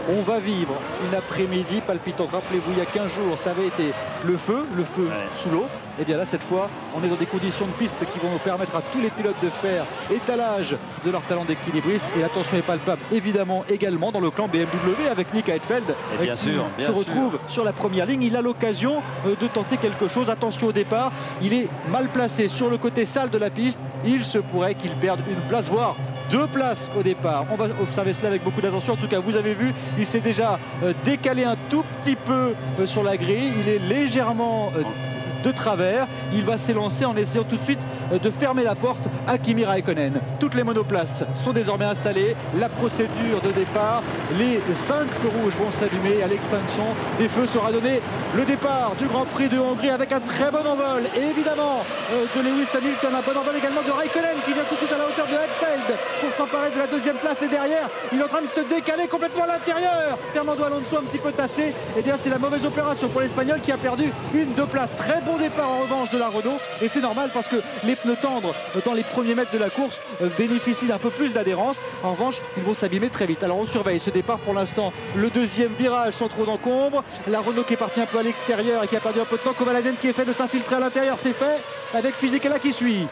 On va vivre une après-midi palpitante. Rappelez-vous, il y a 15 jours, ça avait été le feu sous l'eau. Et bien là, cette fois, on est dans des conditions de piste qui vont permettre à tous les pilotes de faire étalage de leur talent d'équilibriste. Et l'attention est palpable, évidemment, également dans le clan BMW avec Nick Heidfeld qui se retrouve sur la première ligne. Il a l'occasion de tenter quelque chose. Attention au départ, il est mal placé sur le côté sale de la piste. Il se pourrait qu'il perde une place, voire 2 places au départ. On va observer cela avec beaucoup d'attention. En tout cas, vous avez vu, il s'est déjà décalé un tout petit peu sur la grille. Il est légèrement de travers. Il va s'élancer en essayant tout de suite de fermer la porte à Kimi Räikkönen. Toutes les monoplaces sont désormais installées. La procédure de départ, les 5 feux rouges vont s'allumer. À l'extinction des feux sera donné le départ du Grand Prix de Hongrie avec un très bon envol. Et évidemment de Lewis Hamilton, un bon envol également de Räikkönen qui vient tout de suite à la hauteur de Heidfeld pour s'emparer de la 2e place. Et derrière, il est en train de se décaler complètement à l'intérieur. Fernando Alonso un petit peu tassé. Et bien c'est la mauvaise opération pour l'Espagnol qui a perdu 1-2 places. Très bon départ en revanche de la Renault, et c'est normal parce que les pneus tendres dans les premiers mètres de la course bénéficient d'un peu plus d'adhérence. En revanche, ils vont s'abîmer très vite. Alors on surveille ce départ pour l'instant, le 2e virage sans trop d'encombre. La Renault qui est partie un peu à l'extérieur et qui a perdu un peu de temps. Kovalainen qui essaie de s'infiltrer à l'intérieur, c'est fait, avec Fisichella qui suit.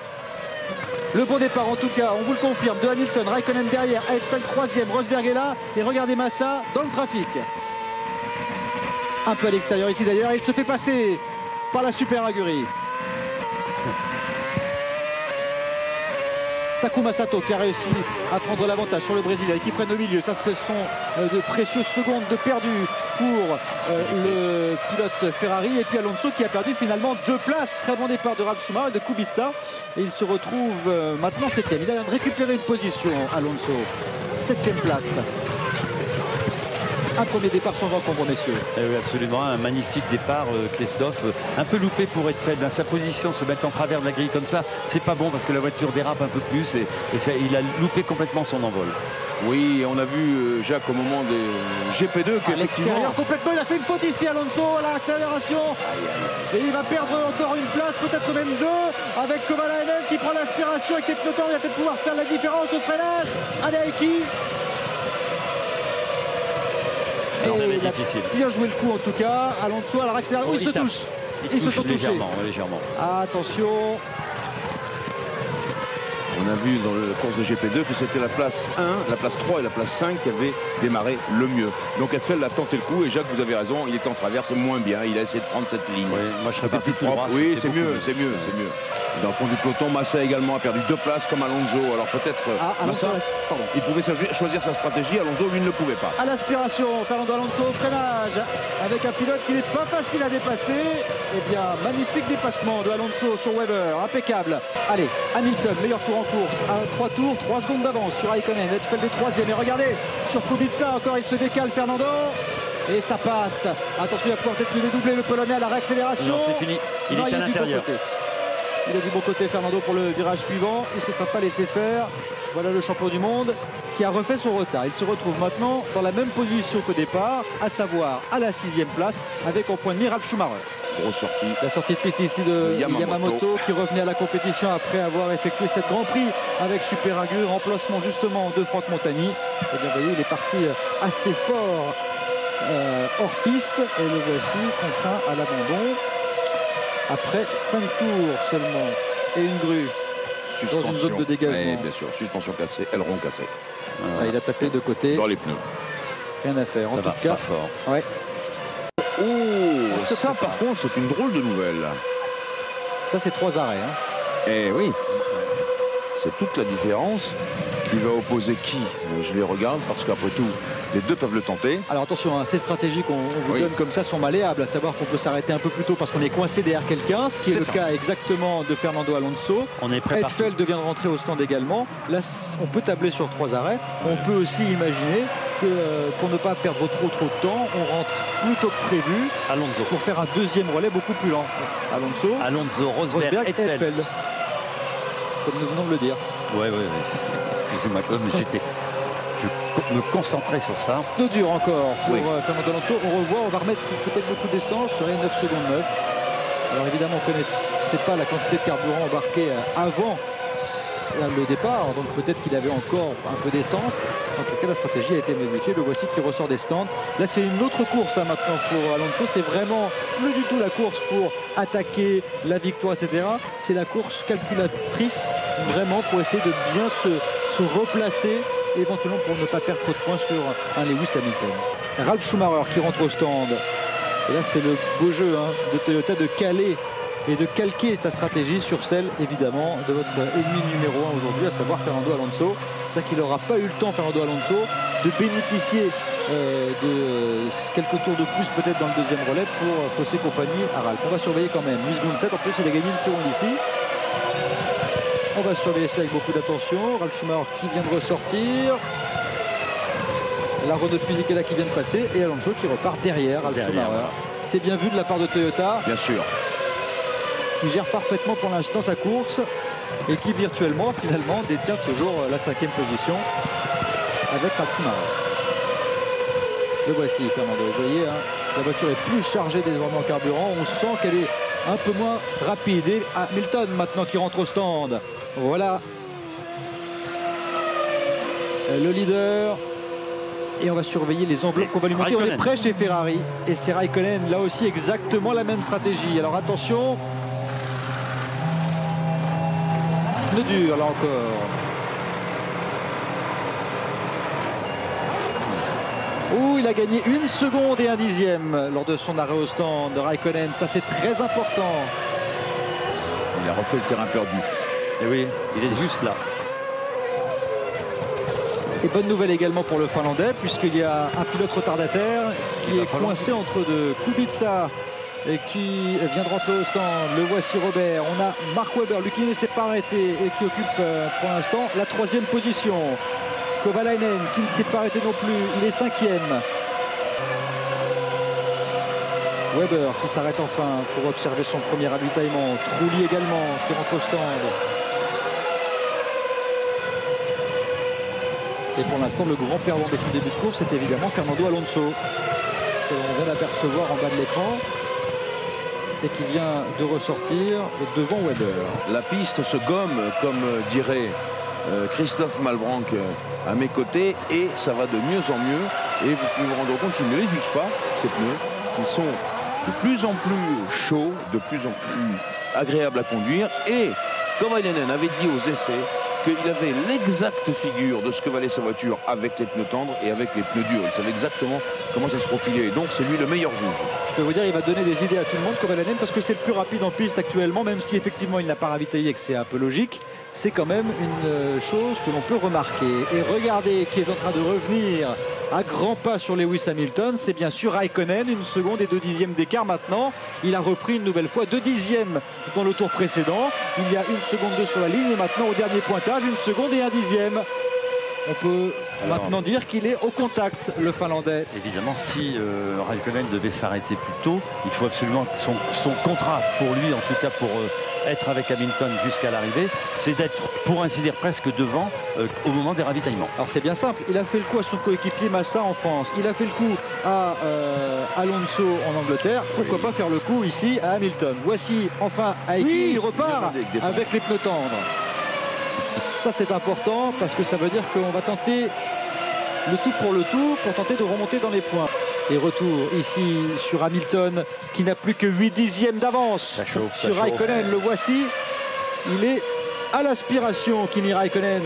Le bon départ en tout cas, on vous le confirme, de Hamilton, Räikkönen derrière, Heidfeld 3e, Rosberg est là, et regardez Massa dans le trafic. Un peu à l'extérieur ici d'ailleurs, il se fait passer par la Super Aguri. Takuma Sato qui a réussi à prendre l'avantage sur le Brésilien et qui freine au milieu. Ça, ce sont de précieuses secondes de perdu pour le pilote Ferrari. Et puis Alonso qui a perdu finalement 2 places. Très bon départ de Ralf Schumacher et de Kubica. Et il se retrouve maintenant 7e. Il a récupéré une position, Alonso. 7e place. Un premier départ sans encombre, messieurs. Oui, absolument, un magnifique départ, Christophe. Un peu loupé pour Heidfeld. Sa position, se mettre en travers de la grille comme ça, c'est pas bon parce que la voiture dérape un peu plus et il a loupé complètement son envol. Oui, on a vu Jacques au moment des GP2 à l'extérieur complètement. Il a fait une faute ici, Alonso, à l'accélération. Et il va perdre encore une place, peut-être même 2, avec Kovalainen qui prend l'aspiration avec ses pneus tendres. Il va peut-être pouvoir faire la différence au freinage. Adaiki. Il a bien joué le coup en tout cas. Alonso à la accélération. Il se touche. Ils se sont légèrement. Attention. On a vu dans la course de GP2 que c'était la place 1, la place 3 et la place 5 qui avaient démarré le mieux. Donc Heidfeld a tenté le coup et Jacques, vous avez raison, il est en travers, c'est moins bien. Il a essayé de prendre cette ligne. Oui, moi je serais parti tout droit. Oui, c'est mieux. Dans le fond du peloton, Massa également a perdu 2 places comme Alonso. Alors peut-être Massa, il pouvait choisir sa stratégie. Alonso, lui, ne le pouvait pas. À l'aspiration, Fernando Alonso au freinage avec un pilote qui n'est pas facile à dépasser. Eh bien, magnifique dépassement de Alonso sur Weber, impeccable. Allez, Hamilton, meilleur tour en course. À 3 tours, 3 secondes d'avance sur Räikkönen. Heidfeld est 3e. Et regardez, sur Kubica encore, il se décale, Fernando. Et ça passe. Attention, il va pouvoir peut-être le dédoubler, le Polonais à la réaccélération. Non, c'est fini. Il est à l'intérieur. Il a du bon côté, Fernando, pour le virage suivant. Il ne se sera pas laissé faire. Voilà le champion du monde qui a refait son retard. Il se retrouve maintenant dans la même position qu'au départ, à savoir à la 6e place, avec en point de mire Ralf Schumacher. Grosse sortie. La sortie de piste ici de Yamamoto qui revenait à la compétition après avoir effectué cette Grand Prix avec Super Aguri, remplacement justement de Franck Montagny. Et bien, vous voyez, il est parti assez fort hors piste et le voici contraint à l'abandon. Après 5 tours seulement et une grue dans une zone de dégagement. Oui, bien sûr, suspension cassée, aileron cassé. Il a tapé de côté. Dans les pneus. Rien à faire. Ça en va tout cas, pas fort. Ouais. Oh, ça par contre, c'est une drôle de nouvelle. Ça, c'est 3 arrêts. Eh oui. C'est toute la différence. Qui va opposer qui? Je les regarde parce qu'après tout, les deux peuvent le tenter. Alors attention, ces stratégies qu'on vous donne comme ça sont malléables, à savoir qu'on peut s'arrêter un peu plus tôt parce qu'on est coincé derrière quelqu'un, ce qui est le cas exactement de Fernando Alonso. On est prêt. Heidfeld vient de rentrer au stand également. Là, on peut tabler sur 3 arrêts. On peut aussi imaginer que pour ne pas perdre trop de temps, on rentre plus tôt que prévu. Alonso. Pour faire un 2e relais beaucoup plus lent. Alonso, Rosberg, Heidfeld. Comme nous venons de le dire. Oui. Excusez-moi, je me concentrais sur ça. Pneu dur encore pour Fernando Alonso. On revoit, on va remettre peut-être beaucoup d'essence sur les 9 secondes 9. Alors évidemment, on ne connaît pas la quantité de carburant embarqué avant le départ, donc peut-être qu'il avait encore un peu d'essence. En tout cas, la stratégie a été modifiée. Le voici qui ressort des stands. Là, c'est une autre course maintenant pour Alonso. C'est vraiment plus du tout la course pour attaquer la victoire, etc. C'est la course calculatrice, vraiment, pour essayer de bien se replacer, éventuellement pour ne pas perdre trop de points sur un Lewis Hamilton. Ralf Schumacher qui rentre au stand. Et là, c'est le beau jeu de Toyota de caler et de calquer sa stratégie sur celle, évidemment, de votre ennemi numéro 1 aujourd'hui, à savoir Fernando Alonso. C'est-à-dire qu'il n'aura pas eu le temps, Fernando Alonso, de bénéficier de quelques tours de plus peut-être dans le deuxième relais pour fausser compagnie à Ralf. On va surveiller quand même. Luis Gonset, en plus, il a gagné une seconde ici. On va surveiller cela avec beaucoup d'attention. Ralf Schumacher qui vient de ressortir. La Renault Fisichella qui vient de passer et Alonso qui repart derrière Ralf Schumacher. C'est bien vu de la part de Toyota. Bien sûr. Qui gère parfaitement pour l'instant sa course et qui virtuellement finalement détient toujours la 5e position avec Ralf Schumacher. Le voici Fernando, vous voyez, la voiture est plus chargée désormais en carburant, on sent qu'elle est un peu moins rapide. Et Hamilton maintenant qui rentre au stand, voilà le leader. Et on va surveiller les enveloppes qu'on va lui montrer. On est prêt chez Ferrari et c'est Raikkonen, là aussi exactement la même stratégie. Alors attention, pneu dur là encore. Ouh, il a gagné 1 seconde et 1 dixième lors de son arrêt au stand de Raikkonen. Ça, c'est très important. Il a refait le terrain perdu. Et oui, il est juste là. Et bonne nouvelle également pour le Finlandais, puisqu'il y a un pilote retardataire qui est coincé entre deux. Kubica et qui vient de rentrer au stand. Le voici Robert. On a Mark Webber, lui qui ne s'est pas arrêté et qui occupe pour l'instant la 3e position. Kovalainen qui ne s'est pas arrêté non plus, il est 5e. Webber qui s'arrête enfin pour observer son premier ravitaillement. Trulli également qui rentre au stand. Et pour l'instant, le grand perdant de ce début de course, c'est évidemment Fernando Alonso, que l'on vient d'apercevoir en bas de l'écran et qui vient de ressortir devant Webber. La piste se gomme, comme dirait Christophe Malbranck à mes côtés, et ça va de mieux en mieux. Et vous pouvez vous rendre compte qu'ils ne les usent pas, ces pneus. Ils sont de plus en plus chauds, de plus en plus agréables à conduire. Et Kovalainen avait dit aux essais qu'il avait l'exacte figure de ce que valait sa voiture avec les pneus tendres et avec les pneus durs. Il savait exactement comment ça se profilait. Et donc c'est lui le meilleur juge. Je peux vous dire, il va donner des idées à tout le monde, Kovalainen, parce que c'est le plus rapide en piste actuellement, même si effectivement il n'a pas ravitaillé et que c'est un peu logique. C'est quand même une chose que l'on peut remarquer. Et regardez qui est en train de revenir à grands pas sur Lewis Hamilton, c'est bien sûr Raikkonen, 1 seconde et 2 dixièmes d'écart maintenant. Il a repris une nouvelle fois 2 dixièmes dans le tour précédent. Il y a 1 seconde 2 sur la ligne et maintenant au dernier pointage, 1 seconde et 1 dixième. On peut maintenant dire qu'il est au contact, le Finlandais. Évidemment, si Raikkonen devait s'arrêter plus tôt, il faut absolument son contrat pour lui, en tout cas pour être avec Hamilton jusqu'à l'arrivée, c'est d'être, pour ainsi dire, presque devant au moment des ravitaillements. Alors c'est bien simple, il a fait le coup à son coéquipier Massa en France, il a fait le coup à Alonso en Angleterre, pourquoi pas faire le coup ici à Hamilton. Voici enfin Aiki, il repart avec les pneus tendres. Ça c'est important parce que ça veut dire qu'on va tenter le tout pour tenter de remonter dans les points. Et retour ici sur Hamilton qui n'a plus que 8 dixièmes d'avance sur Raikkonen. Le voici, il est à l'aspiration, Kimi Raikkonen.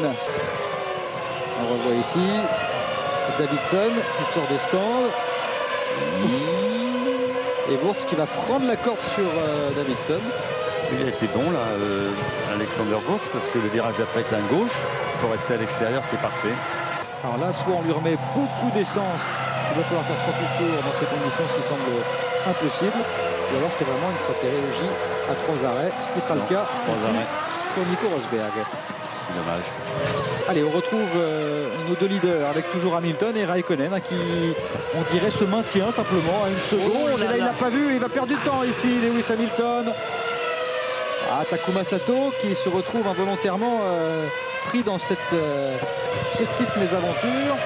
On revoit ici Davidson qui sort des stands. Et Wurz qui va prendre la corde sur Davidson. Il a été bon là, Alexander Wurz, parce que le virage d'après est un gauche. Il faut rester à l'extérieur, c'est parfait. Alors là, soit on lui remet beaucoup d'essence, il va falloir faire 38 tours dans ces conditions, ce qui semble impossible. Ou alors c'est vraiment une stratégie à 3 arrêts, ce qui sera le cas pour Nico Rosberg. C'est dommage. Allez, on retrouve nos 2 leaders avec toujours Hamilton et Raikkonen qui, on dirait, se maintient simplement à 1 seconde. Et là, il n'a pas vu, il va perdre du temps ici, Lewis Hamilton. Ah, Takuma Sato qui se retrouve involontairement pris dans cette petite mésaventure.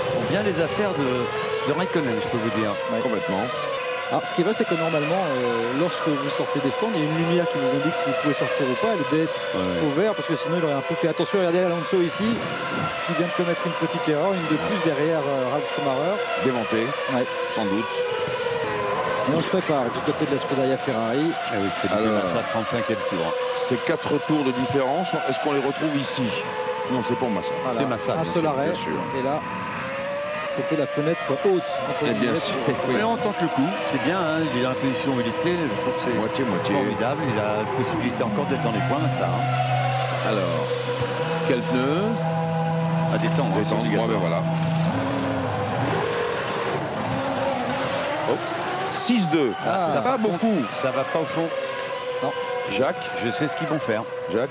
Ce sont bien les affaires de Raikkonen, je peux vous dire. Ouais. Complètement. Alors, ce qui est vrai, c'est que normalement, lorsque vous sortez des stands, il y a une lumière qui vous indique si vous pouvez sortir ou pas. Elle doit être au vert parce que sinon il aurait un peu fait attention. Regardez Alonso ici qui vient de commettre une petite erreur, une de plus derrière Ralf Schumacher. Démonté, Ouais. sans doute. Et on se prépare du côté de la Scuderia Ferrari. Ah oui, Felipe Massa, 35e tour. C'est 4 tours de différence. Est-ce qu'on les retrouve ici? Non, c'est pour Massa. Voilà. C'est Massa, Un bien seul sûr, arrêt. bien sûr. Et là, c'était la fenêtre haute. Eh bien sûr. Mais on tente le coup, c'est bien, hein, il est dans la position où il était, je trouve que c'est Moitié-moitié. formidable, il a la possibilité encore d'être dans les points, ça. Hein. Alors, quel pneu? À détendre, hein, c'est Détendre, obligatoire. ben voilà. Oh. 6-2. Ah, Ça va beaucoup. Ça va pas au fond. Jacques, Je sais ce qu'ils vont faire.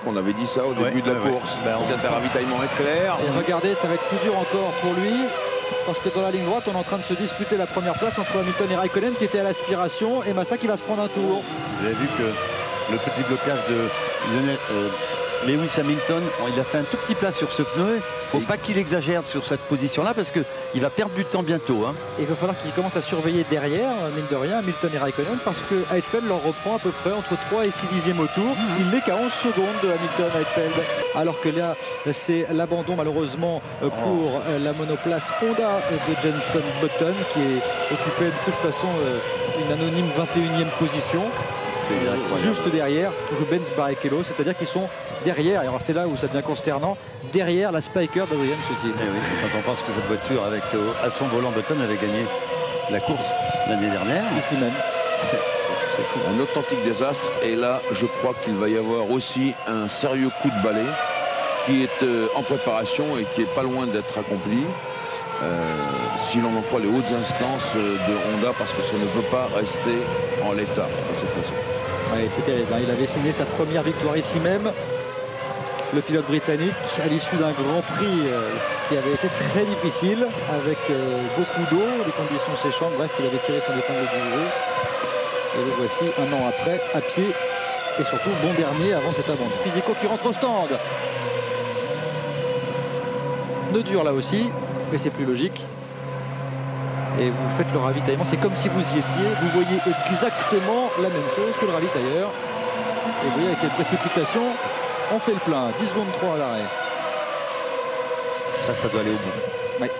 on avait dit ça au début de la course. Ben, on Peut-être un ravitaillement éclair. Et regardez, ça va être plus dur encore pour lui. Parce que dans la ligne droite, on est en train de se disputer la première place entre Hamilton et Raikkonen qui était à l'aspiration. Et Massa qui va se prendre un tour. Vous avez vu que le petit blocage de Lewis Hamilton, il a fait un tout petit plat sur ce pneu. Il ne faut pas qu'il exagère sur cette position-là parce qu'il va perdre du temps bientôt. Hein. Et il va falloir qu'il commence à surveiller derrière, mine de rien, Hamilton et Raikkonen, parce que Heidfeld leur reprend à peu près entre 3 et 6 dixièmes au tour. Il n'est qu'à 11 secondes de Hamilton Heidfeld. Alors que là, c'est l'abandon malheureusement pour la monoplace Honda de Jenson Button, qui est occupé de toute façon une anonyme 21e position. Juste derrière, Rubens Barrichello, c'est-à-dire qu'ils sont derrière, et alors c'est là où ça devient consternant, derrière la Spiker d'Adrian Sutil. Eh oui, quand on pense que cette voiture avec à son volant Button avait gagné la course l'année dernière. Ici même. C'est fou. Un authentique désastre. Et là, je crois qu'il va y avoir aussi un sérieux coup de balai qui est en préparation et qui est pas loin d'être accompli. Si l'on en croit les hautes instances de Honda, parce que ça ne peut pas rester en l'état de cette façon. Ouais, c'est terrible, hein. Il avait signé sa première victoire ici même, le pilote britannique, à l'issue d'un Grand Prix qui avait été très difficile, avec beaucoup d'eau, des conditions séchantes. Bref, il avait tiré son épingle du jeu. Et le voici un an après, à pied, et surtout bon dernier avant cet abandon. Fisico qui rentre au stand. Pneu dur là aussi, mais c'est plus logique. Et vous faites le ravitaillement, c'est comme si vous y étiez, vous voyez exactement la même chose que le ravitailleur. Et vous voyez avec les précipitations, on fait le plein, 10 secondes 3 à l'arrêt. Ça doit aller au bout. Ouais.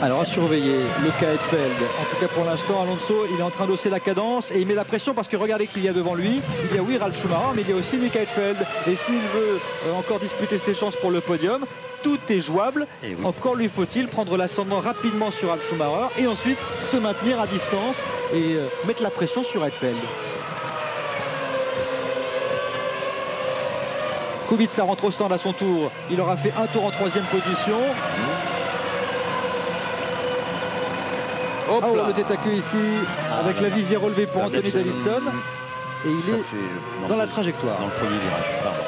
Alors à surveiller le cas Heidfeld. En tout cas pour l'instant, Alonso, il est en train d'hausser la cadence et il met la pression parce que regardez qu'il y a devant lui. Il y a oui Ralf Schumacher, mais il y a aussi Nick Heidfeld. Et s'il veut encore disputer ses chances pour le podium, tout est jouable. Et oui. Encore lui faut-il prendre l'ascendant rapidement sur Ralf Schumacher et ensuite se maintenir à distance et mettre la pression sur Heidfeld. Kubica rentre au stand à son tour. Il aura fait un tour en 3e position. Hop Ah, là. le tête à queue ici avec la visière relevée pour Anthony Davidson. Et il Ça, est c'est dans la trajectoire. Dans le premier virage, pardon.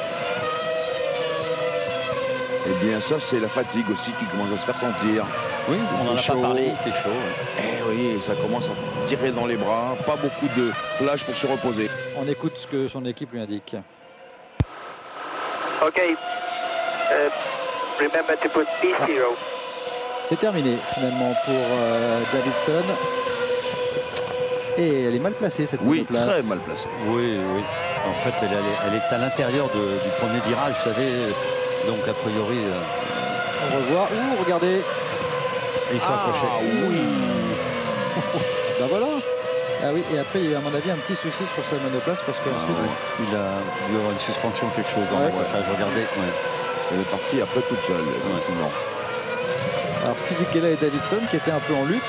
Eh bien, ça, c'est la fatigue aussi qui commence à se faire sentir. Oui, on n'en a chaud. pas parlé, il fait chaud. Eh oui, ça commence à tirer dans les bras. Pas beaucoup de plage pour se reposer. On écoute ce que son équipe lui indique. Okay. Remember to put P0. C'est terminé finalement pour Davidson. Et elle est mal placée cette Oui, monoplace. très mal placé. Oui, oui. En fait, elle est à l'intérieur du premier virage, vous savez. Donc, a priori, On revoit. Ouh, regardez. il s'accrochait. Ah oui. Ben voilà. Ah oui, et après il y a eu à mon avis un petit souci sur sa monoplace parce que Il a dû avoir une suspension, quelque chose dans Ouais. l'accrochage. Regardez. Ouais. Elle est partie après toute seule. effectivement. alors Fisichella et Davidson qui étaient un peu en lutte.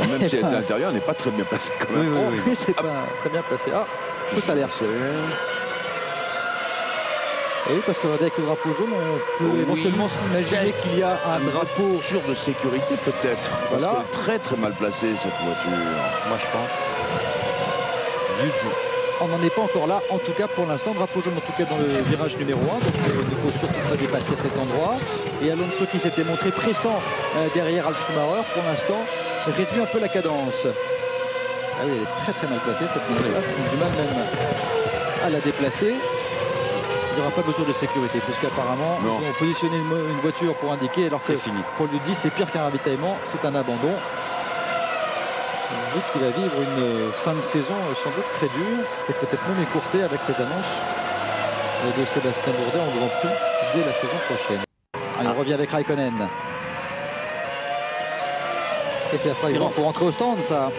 Même si elle était à l'intérieur, elle n'est pas très bien placée quand même. Oh, oui, c'est pas très bien placé. Ah, fausse alerte. Et oui, parce que avec le drapeau jaune, on peut Oui. éventuellement s'imaginer qu'il y a un drapeau. Voiture de sécurité peut-être. Parce Voilà. qu'elle est très très mal placée cette voiture. Moi, je pense. Liuzzi. On n'en est pas encore là, en tout cas pour l'instant, drapeau jaune en tout cas dans le virage numéro 1, donc il ne faut surtout pas dépasser cet endroit. Et Alonso qui s'était montré pressant derrière Ralf Schumacher, pour l'instant réduit un peu la cadence. Ah oui, elle est très très mal placée cette monoplace, il a du mal même à la déplacer. Il n'y aura pas de mesure de sécurité, puisqu'apparemment, ils ont positionné une voiture pour indiquer, alors que fini. pour lui dire c'est pire qu'un ravitaillement, c'est un abandon. On dit qu'il va vivre une fin de saison sans doute très dure, et peut-être même écourtée avec cette annonce de Sébastien Bourdet en Grand Prix dès la saison prochaine. Allez, on revient avec Raikkonen. Et c'est ça sera pour rentrer au stand, ça.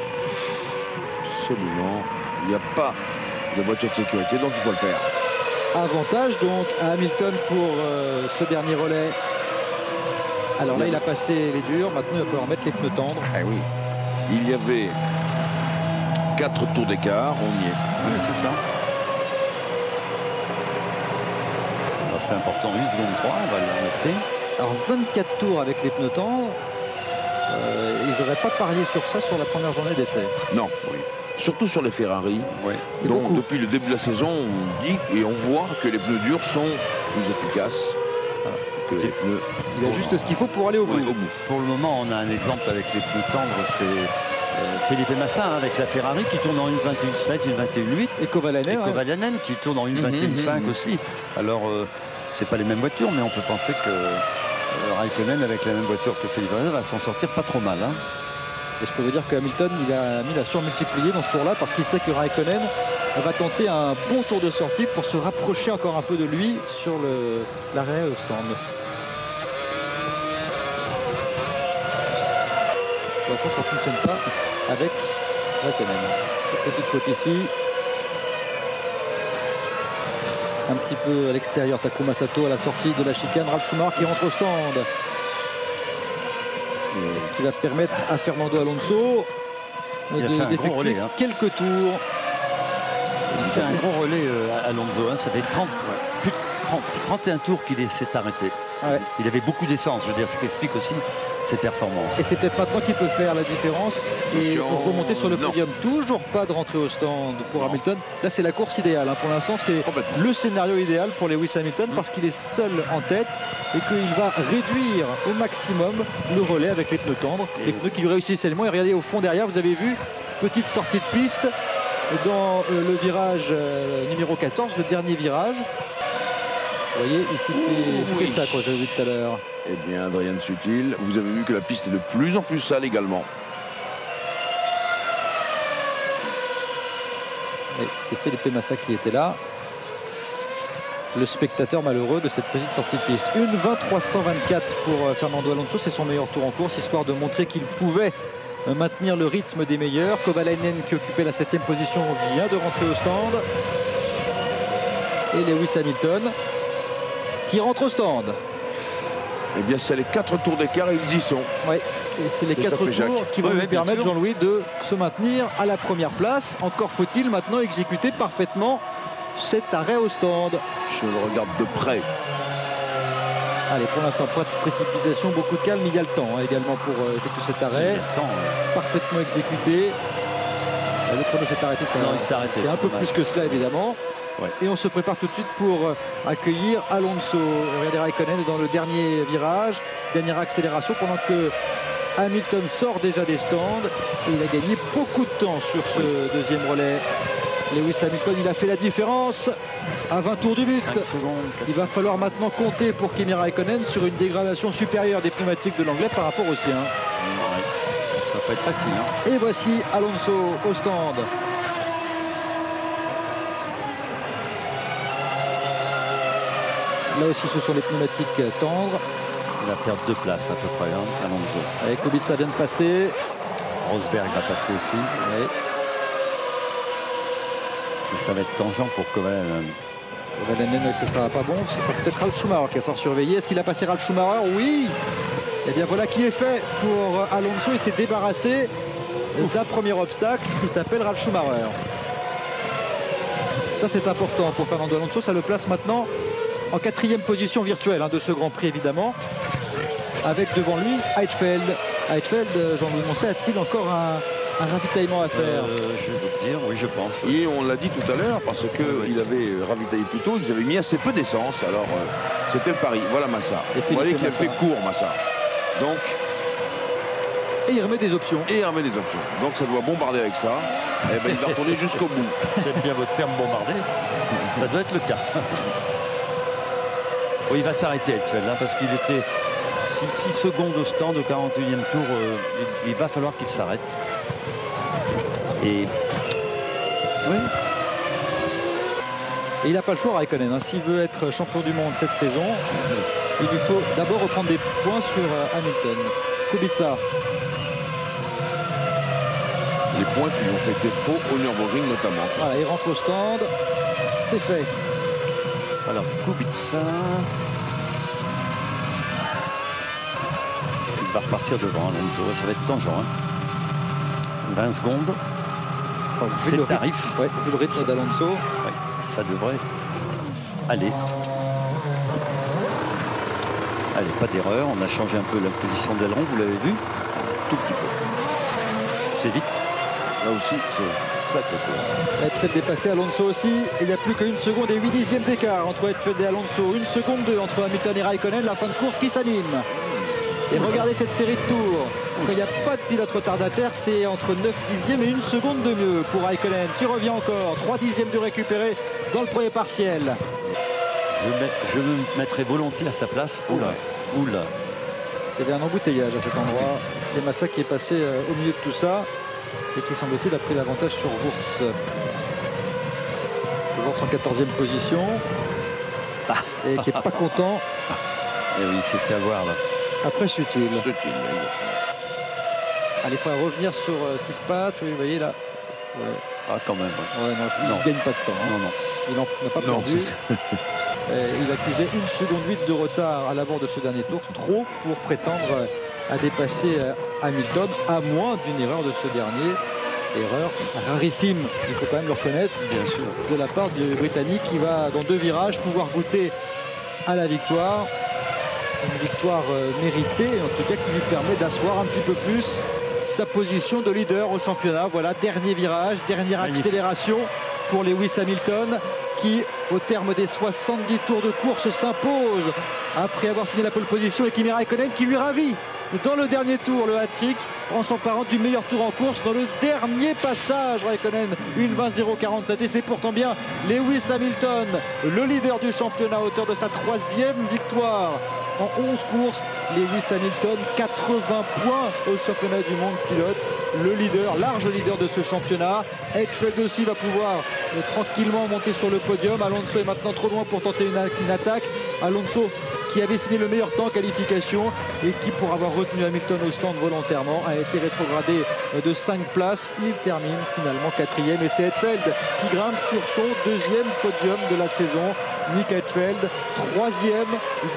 Absolument. Il n'y a pas de voiture de sécurité, donc il faut le faire. Avantage donc à Hamilton pour ce dernier relais. Alors là, il a passé les durs. Maintenant, il va falloir mettre les pneus tendres. Eh oui. Il y avait 4 tours d'écart. On y est. Oui, c'est ça. Alors c'est important. 8 secondes 3, on va le noter. Alors 24 tours avec les pneus tendres. Ils n'auraient pas parié sur ça sur la première journée d'essai. Non, oui. Surtout sur les Ferrari. Oui. Donc depuis le début de la saison, on dit et on voit que les pneus durs sont plus efficaces que les pneus. Il a juste ce qu'il faut pour aller au bout. Oui, au bout. Pour le moment, on a un exemple avec les pneus tendres, c'est Felipe Massa avec la Ferrari qui tourne en une 21.7, une 21.8. Et Kovalainen. Et Kovalainen qui tourne en une 21.5 aussi. Alors, c'est pas les mêmes voitures, mais on peut penser que Raikkonen avec la même voiture que Felipe Massa va s'en sortir pas trop mal. Et je peux vous dire que Hamilton, il a mis la surmultipliée dans ce tour-là parce qu'il sait que Raikkonen va tenter un bon tour de sortie pour se rapprocher encore un peu de lui sur l'arrêt au stand. De toute façon, ça ne fonctionne pas avec Raikkonen. Petite faute ici. Un petit peu à l'extérieur, Takuma Sato à la sortie de la chicane. Ralf Schumacher qui rentre au stand. Ce qui va permettre à Fernando Alonso d'effectuer quelques tours. C'est un gros relais Alonso. Ça fait 31 tours qu'il s'est arrêté. Ouais. Il avait beaucoup d'essence, je veux dire, ce qui explique aussi ses performances. Et c'est peut-être maintenant qu'il peut faire la différence et remonter sur le podium. Toujours pas de rentrée au stand pour Hamilton. Là, c'est la course idéale. Pour l'instant, c'est le scénario idéal pour Lewis Hamilton parce qu'il est seul en tête et qu'il va réduire au maximum le relais avec les pneus tendres. Les pneus qui lui réussissent également. Et regardez au fond derrière, vous avez vu, petite sortie de piste dans le virage numéro 14, le dernier virage. Vous voyez, ici, c'était ça, quoi, j'avais vu tout à l'heure. Eh bien, Adrien Sutil, vous avez vu que la piste est de plus en plus sale également. C'était Felipe Massa qui était là. Le spectateur malheureux de cette petite sortie de piste. Une 20.324 pour Fernando Alonso, c'est son meilleur tour en course, histoire de montrer qu'il pouvait maintenir le rythme des meilleurs. Kovalainen, qui occupait la 7e position, vient de rentrer au stand. Et Lewis Hamilton qui rentre au stand. Eh bien, c'est les 4 tours d'écart et ils y sont. Oui, et c'est les 4 tours qui vont lui permettre, Jean-Louis, de se maintenir à la première place. Encore faut-il maintenant exécuter parfaitement cet arrêt au stand. Je le regarde de près. Allez, pour l'instant, pas de précipitation, beaucoup de calme. Il y a le temps également pour effectuer cet arrêt. Parfaitement exécuté. Le chrono s'est arrêté. C'est un peu plus que cela, évidemment. Ouais. Et on se prépare tout de suite pour accueillir Alonso. Regardez, Raikkonen est dans le dernier virage, dernière accélération, pendant que Hamilton sort déjà des stands. Et il a gagné beaucoup de temps sur ce deuxième relais. Lewis Hamilton, il a fait la différence à 20 tours du but. Il va falloir maintenant compter pour Kimi Raikkonen sur une dégradation supérieure des pneumatiques de l'anglais par rapport aux siens. Ouais. Ça va pas être facile. Et voici Alonso au stand. Là aussi, ce sont les pneumatiques tendres. Il va perdre 2 places à peu près, Alonso. Avec Kubica vient de passer. Rosberg va passer aussi. Oui. Et ça va être tangent pour Kovalainen. Kovalainen, ce sera pas bon. Ce sera peut-être Ralf Schumacher qui va falloir surveiller. Est-ce qu'il a passé Ralf Schumacher? Oui. Et bien voilà qui est fait pour Alonso. Il s'est débarrassé d'un premier obstacle qui s'appelle Ralf Schumacher. Ça, c'est important pour Fernando Alonso. Ça le place maintenant en 4e position virtuelle de ce Grand Prix, évidemment, avec devant lui Heidfeld. Heidfeld, Jean-Louis Moncey, a-t-il encore un ravitaillement à faire? Je vais vous dire, oui, je pense. Oui. Et on l'a dit tout à l'heure, parce qu'il avait ravitaillé plus tôt, ils avaient mis assez peu d'essence, alors c'était le pari. Voilà Massa. Vous voyez qu'il a fait court, Massa. Donc, et il remet des options. Donc ça doit bombarder avec ça. Et ben, il va retourner jusqu'au bout. J'aime bien votre terme bombarder. Ça doit être le cas. Oui, il va s'arrêter Hetfield hein, parce qu'il était 6 secondes au stand au 41e tour. Il va falloir qu'il s'arrête. Et oui. Et il n'a pas le choix, Raikkonen. Hein. S'il veut être champion du monde cette saison, il lui faut d'abord reprendre des points sur Hamilton. Kubica. Les points qui lui ont fait défaut au Nürburgring notamment. Voilà, il rentre au stand. C'est fait. Alors Kubica. Il va repartir devant Alonso. Ça va être tangent. Hein. 20 secondes. C'est le tarif. Ouais, vu le rythme d'Alonso. Ouais, ça devrait aller. Allez, pas d'erreur. On a changé un peu la position d'aileron, vous l'avez vu. Tout petit peu. C'est vite. Là aussi, c'est très court. Hetfield dépassé Alonso aussi. Il n'y a plus qu'une seconde et 8 dixièmes d'écart entre Hetfield et Alonso. 1 seconde 2 entre Hamilton et Raikkonen. La fin de course qui s'anime. Et regardez cette série de tours. Quand il n'y a pas de pilote retardataire, c'est entre 9 dixièmes et 1 seconde de mieux pour Raikkonen qui revient encore. 3 dixièmes de récupéré dans le premier partiel. Je me mettrai volontiers à sa place. Oula, oula. Il y avait un embouteillage à cet endroit. Et Massa qui est passé au milieu de tout ça et qui semble-t-il a pris l'avantage sur Wurz. Wurz en 14e position et qui n'est pas content. Et oui, il s'est fait avoir là. Après Sutil. Allez, il faut revenir sur ce qui se passe. Oui, vous voyez là. Ouais. Ah, quand même. Ouais, non, il ne gagne pas de temps. Hein. Non, non. Il n'a pas perdu. Il accusait 1 seconde 8 de retard à l'avant de ce dernier tour. Trop pour prétendre à dépasser Hamilton, à moins d'une erreur de ce dernier. Erreur rarissime, il faut quand même le reconnaître, bien sûr, de la part du Britannique qui va dans 2 virages pouvoir goûter à la victoire. Une victoire méritée, en tout cas qui lui permet d'asseoir un petit peu plus sa position de leader au championnat. Voilà, dernier virage, dernière accélération pour Lewis Hamilton qui, au terme des 70 tours de course, s'impose après avoir signé la pole position, et Kimi Raikkonen qui lui ravit dans le dernier tour le hat-trick en s'emparant du meilleur tour en course dans le dernier passage. Raikkonen, une 20.047, et c'est pourtant bien Lewis Hamilton, le leader du championnat, à hauteur de sa 3e victoire en 11 courses. Lewis Hamilton, 80 points au championnat du monde pilote, le leader, large leader de ce championnat. Hetfield aussi va pouvoir tranquillement monter sur le podium. Alonso est maintenant trop loin pour tenter une attaque. Alonso qui avait signé le meilleur temps en qualification et qui, pour avoir retenu Hamilton au stand volontairement, a été rétrogradé de 5 places. Il termine finalement 4e, et c'est Hetfield qui grimpe sur son 2e podium de la saison. Nick Hetfield, 3e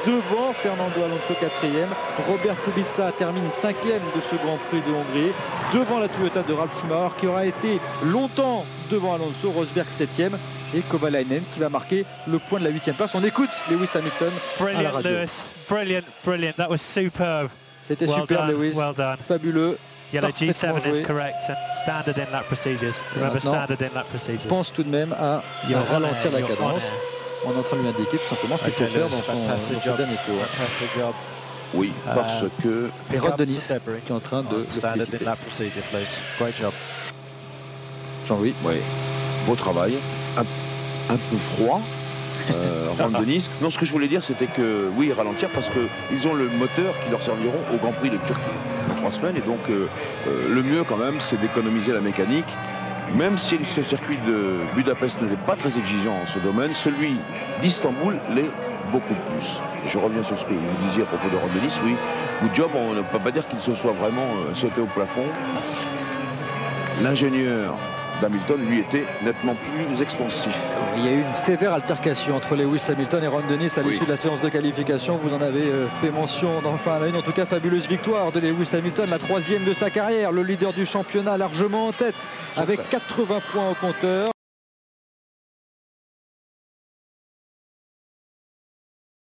devant Fernando Alonso, 4e. Robert Kubica termine 5e de ce Grand Prix de Hongrie, devant la Toyota de Ralf Schumacher qui aura été longtemps devant Alonso. Rosberg 7e. Et Kovalainen qui va marquer le point de la 8e place. On écoute Lewis Hamilton à la radio. Lewis. Brilliant, brilliant. That was superb. C'était super, Lewis. Well done. Fabuleux. Yellow G7 is correct and standard in lap procedures. Remember, standard in lap procedures. Pense tout de même à ralentir la cadence. On est en train de lui indiquer tout simplement ce qu'il faut faire dans son dernier tour. Oui, parce que... Et Rod Dennis qui est en train de le féliciter. Jean-Louis. Oui, beau travail. Un peu froid, Ron Dennis. Non, ce que je voulais dire, c'était que, oui, ralentir, parce qu'ils ont le moteur qui leur serviront au Grand Prix de Turquie dans 3 semaines. Et donc, le mieux, quand même, c'est d'économiser la mécanique. Même si ce circuit de Budapest n'est pas très exigeant en ce domaine, celui d'Istanbul l'est beaucoup plus. Et je reviens sur ce que vous disiez à propos de Ron Dennis. Oui, good job, on ne peut pas dire qu'il se soit vraiment sauté au plafond. L'ingénieur d'Hamilton, lui, était nettement plus expansif. Il y a eu une sévère altercation entre Lewis Hamilton et Ron Dennis à l'issue de la séance de qualification. Vous en avez fait mention dans en tout cas, fabuleuse victoire de Lewis Hamilton, la 3e de sa carrière, le leader du championnat largement en tête avec 80 points au compteur.